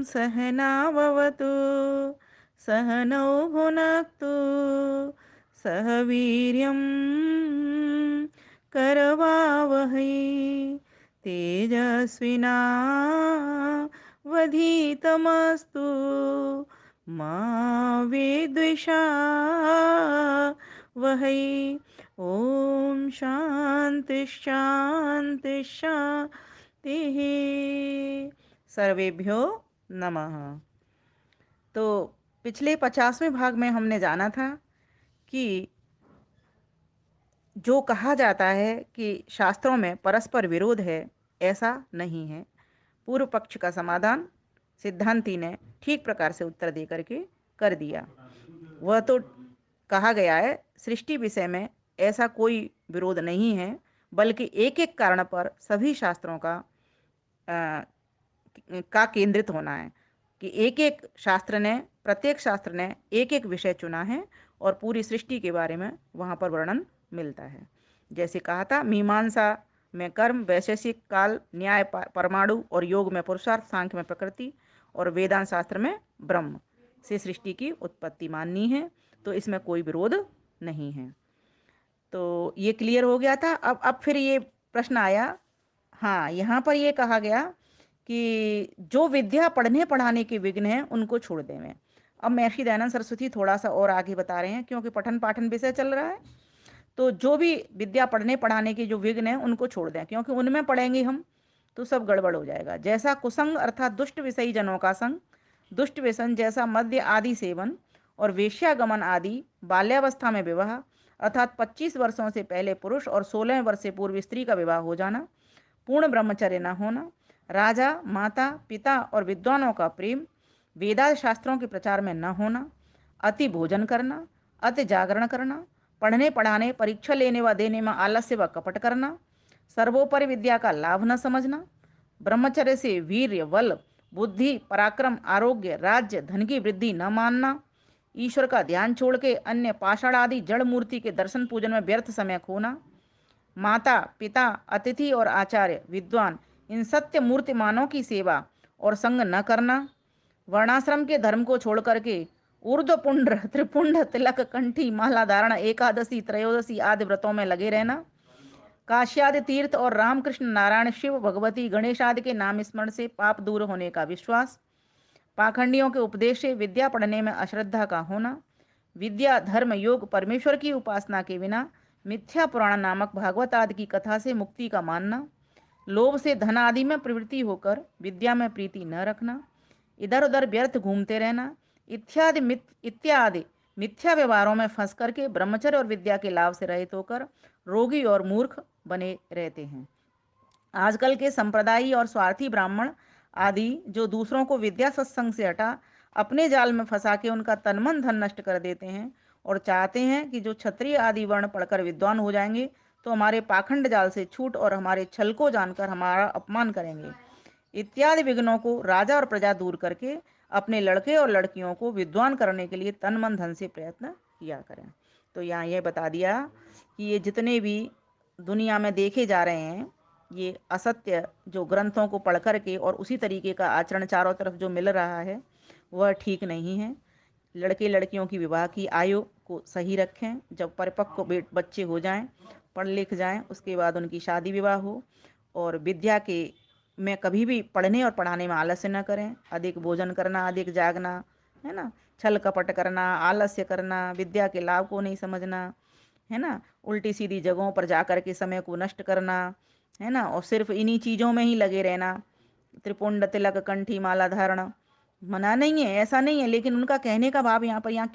सहनाववतु सहनौ भुनक्तु सह वीर्यं करवावहै तेजस्विनावधीतमस्तु मा विद्विषावहै। ओम शांति शांति शांति। सर्वेभ्यो नमः। तो पिछले 50वें भाग में हमने जाना था कि जो कहा जाता है कि शास्त्रों में परस्पर विरोध है, ऐसा नहीं है। पूर्व पक्ष का समाधान सिद्धांती ने ठीक प्रकार से उत्तर दे करके कर दिया। वह तो कहा गया है सृष्टि विषय में ऐसा कोई विरोध नहीं है, बल्कि एक एक कारण पर सभी शास्त्रों का केंद्रित होना है कि एक एक शास्त्र ने, प्रत्येक शास्त्र ने एक एक विषय चुना है और पूरी सृष्टि के बारे में वहाँ पर वर्णन मिलता है। जैसे कहा था, मीमांसा में कर्म, वैशेषिक काल, न्याय परमाणु और योग में पुरुषार्थ, सांख्य में प्रकृति और वेदांत शास्त्र में ब्रह्म से सृष्टि की उत्पत्ति माननी है। तो इसमें कोई विरोध नहीं है। तो ये क्लियर हो गया था। अब फिर ये प्रश्न आया, हाँ यहाँ पर ये कहा गया कि जो विद्या पढ़ने पढ़ाने के विघ्न हैं उनको छोड़ देवें। अब महर्षि दयानंद सरस्वती थोड़ा सा और आगे बता रहे हैं, क्योंकि पठन पाठन विषय चल रहा है। तो जो भी विद्या पढ़ने पढ़ाने के जो विघ्न हैं उनको छोड़ दें, क्योंकि उनमें पढ़ेंगे हम तो सब गड़बड़ हो जाएगा। जैसा कुसंग अर्थात दुष्ट विषयी जनों का संग, दुष्ट व्यसन जैसा मद्य आदि सेवन और वेश्यागमन आदि, बाल्यावस्था में विवाह अर्थात 25 वर्षों से पहले पुरुष और 16 वर्ष से पूर्व स्त्री का विवाह हो जाना, पूर्ण ब्रह्मचर्य न होना, राजा माता पिता और विद्वानों का प्रेम, वेदांत शास्त्रों के प्रचार में न होना, अति भोजन करना, अति जागरण करना, पढ़ने पढ़ाने परीक्षा लेने व देने में आलस्य व कपट करना, सर्वोपरि विद्या का लाभ न समझना, ब्रह्मचर्य से वीर्य बल बुद्धि पराक्रम आरोग्य राज्य धन की वृद्धि न मानना, ईश्वर का ध्यान छोड़ के अन्य पाषाण आदि जड़ मूर्ति के दर्शन पूजन में व्यर्थ समय खोना, माता पिता अतिथि और आचार्य विद्वान इन सत्य मूर्तिमानों की सेवा और संग न करना, वर्णाश्रम के धर्म को छोड़ करके ऊर्ध्व पुंड्र त्रिपुंड तिलक कंठी माला धारण एकादशी त्रयोदशी आदि व्रतों में लगे रहना, काश्यादि तीर्थ और रामकृष्ण नारायण शिव भगवती गणेश आदि के नाम स्मरण से पाप दूर होने का विश्वास, पाखंडियों के उपदेश से विद्या पढ़ने में अश्रद्धा का होना, विद्या धर्म योग परमेश्वर की उपासना के बिना मिथ्या पुराण नामक भागवत आदि की कथा से मुक्ति का मानना, लोभ से धन आदि में प्रवृत्ति होकर विद्या में प्रीति न रखना, इधर उधर व्यर्थ घूमते रहना इत्यादि मिथ्या व्यवहारों में फंस करके ब्रह्मचर्य और विद्या के लाभ से रहित होकर रोगी और मूर्ख बने रहते हैं। आजकल के संप्रदायी और स्वार्थी ब्राह्मण आदि जो दूसरों को विद्या सत्संग से हटा अपने जाल में फंसा के उनका तन मन धन नष्ट कर देते हैं और चाहते हैं कि जो क्षत्रिय आदि वर्ण पढ़कर विद्वान हो जाएंगे तो हमारे पाखंड जाल से छूट और हमारे छल को जानकर हमारा अपमान करेंगे इत्यादि विघ्नों को राजा और प्रजा दूर करके अपने लड़के और लड़कियों को विद्वान करने के लिए तन मन धन से प्रयत्न किया करें। तो यहाँ यह बता दिया कि ये जितने भी दुनिया में देखे जा रहे हैं, ये असत्य जो ग्रंथों को पढ़ करके और उसी तरीके का आचरण चारों तरफ जो मिल रहा है वह ठीक नहीं है। लड़के लड़कियों की विवाह की आयु को सही रखें, जब परिपक्व बच्चे हो जाएं, पढ़ लिख जाएं, उसके बाद उनकी शादी विवाह हो। और विद्या के में कभी भी पढ़ने और पढ़ाने में आलस्य न करें, अधिक भोजन करना, अधिक जागना, है ना, छल कपट करना, आलस्य करना, विद्या के लाभ को नहीं समझना, है ना, उल्टी सीधी जगहों पर जा कर के समय को नष्ट करना, है ना, और सिर्फ इन्हीं चीज़ों में ही लगे रहना, त्रिपुंड तिलक कंठी माला धारण। मना नहीं है, ऐसा नहीं है, लेकिन उनका कहने का भाव यहाँ पर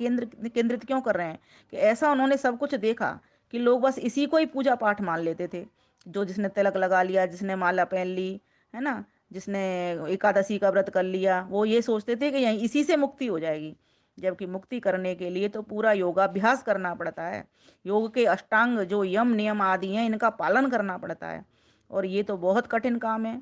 केंद्रित क्यों कर रहे हैं कि ऐसा उन्होंने सब कुछ देखा कि लोग बस इसी को ही पूजा पाठ मान लेते थे। जो जिसने तिलक लगा लिया, जिसने माला पहन ली, है ना, जिसने एकादशी का व्रत कर लिया, वो ये सोचते थे कि यहीं इसी से मुक्ति हो जाएगी। जबकि मुक्ति करने के लिए तो पूरा योगाभ्यास करना पड़ता है। योग के अष्टांग जो यम नियम आदि हैं इनका पालन करना पड़ता है, और ये तो बहुत कठिन काम है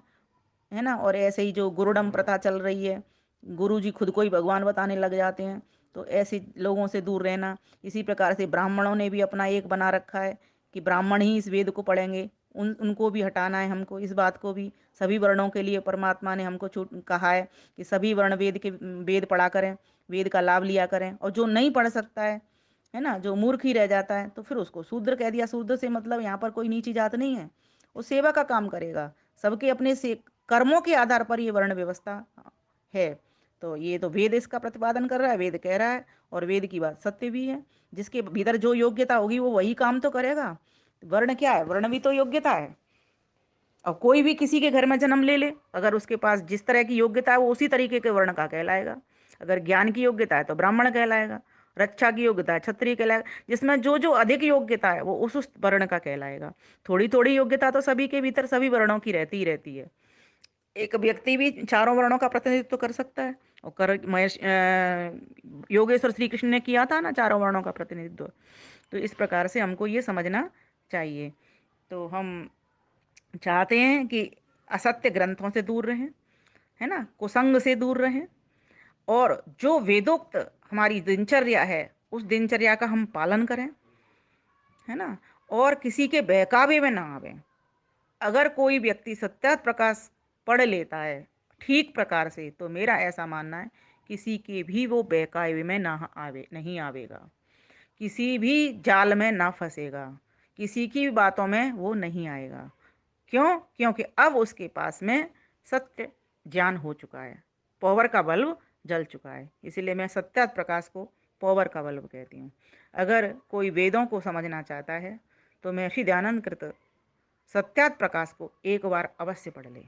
ना। और ऐसे ही जो गुरुडम प्रथा चल रही है, गुरु जी खुद को ही भगवान बताने लग जाते हैं, तो ऐसे लोगों से दूर रहना। इसी प्रकार से ब्राह्मणों ने भी अपना एक बना रखा है कि ब्राह्मण ही इस वेद को पढ़ेंगे, उनको भी हटाना है हमको। इस बात को भी सभी वर्णों के लिए परमात्मा ने हमको छूट कहा है कि सभी वर्ण वेद पढ़ा करें, वेद का लाभ लिया करें। और जो नहीं पढ़ सकता है ना, जो मूर्ख ही रह जाता है, तो फिर उसको शूद्र कह दिया। शूद्र से मतलब यहाँ पर कोई नीची जात नहीं है, वो सेवा का काम करेगा। सबके अपने से कर्मों के आधार पर ये वर्ण व्यवस्था है। तो ये तो वेद इसका प्रतिपादन कर रहा है, वेद कह रहा है, और वेद की बात सत्य भी है। जिसके भीतर जो योग्यता होगी वो वही काम तो करेगा। वर्ण क्या है? वर्ण भी तो योग्यता है। अब कोई भी किसी के घर में जन्म ले ले, अगर उसके पास जिस तरह की योग्यता है वो उसी तरीके के वर्ण का कहलाएगा। अगर ज्ञान की योग्यता है तो ब्राह्मण कहलाएगा, रक्षा की योग्यता है क्षत्रिय कहलाएगा। जिसमें जो जो अधिक योग्यता है वो उस वर्ण का कहलाएगा। थोड़ी थोड़ी योग्यता तो सभी के भीतर सभी वर्णों की रहती ही रहती है। एक व्यक्ति भी चारों वर्णों का प्रतिनिधित्व कर सकता है। और कर महेश योगेश्वर श्री कृष्ण ने किया था ना चारों वर्णों का प्रतिनिधित्व। तो इस प्रकार से हमको ये समझना चाहिए। तो हम चाहते हैं कि असत्य ग्रंथों से दूर रहें, है ना, कुसंग से दूर रहें, और जो वेदोक्त हमारी दिनचर्या है उस दिनचर्या का हम पालन करें, है ना, और किसी के बहकावे में ना आवे। अगर कोई व्यक्ति सत्या प्रकाश पढ़ लेता है ठीक प्रकार से, तो मेरा ऐसा मानना है किसी के भी वो बहकावे में ना आवे, नहीं आवेगा, किसी भी जाल में ना फंसेगा, किसी की भी बातों में वो नहीं आएगा। क्यों? क्योंकि अब उसके पास में सत्य ज्ञान हो चुका है, पॉवर का बल्ब जल चुका है। इसीलिए मैं सत्या प्रकाश को पॉवर का बल्ब कहती हूँ। अगर कोई वेदों को समझना चाहता है तो महर्षि दयानंद कृत सत्यात प्रकाश को एक बार अवश्य पढ़ ले।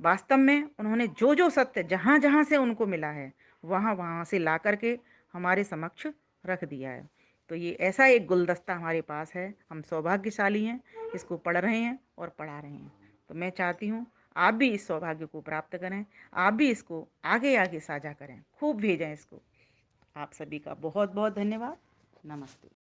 वास्तव में उन्होंने जो जो सत्य जहाँ जहाँ से उनको मिला है वहाँ वहाँ से ला करके हमारे समक्ष रख दिया है। तो ये ऐसा एक गुलदस्ता हमारे पास है, हम सौभाग्यशाली हैं, इसको पढ़ रहे हैं और पढ़ा रहे हैं। तो मैं चाहती हूँ आप भी इस सौभाग्य को प्राप्त करें, आप भी इसको आगे आगे साझा करें, खूब भेजें इसको। आप सभी का बहुत बहुत धन्यवाद। नमस्ते।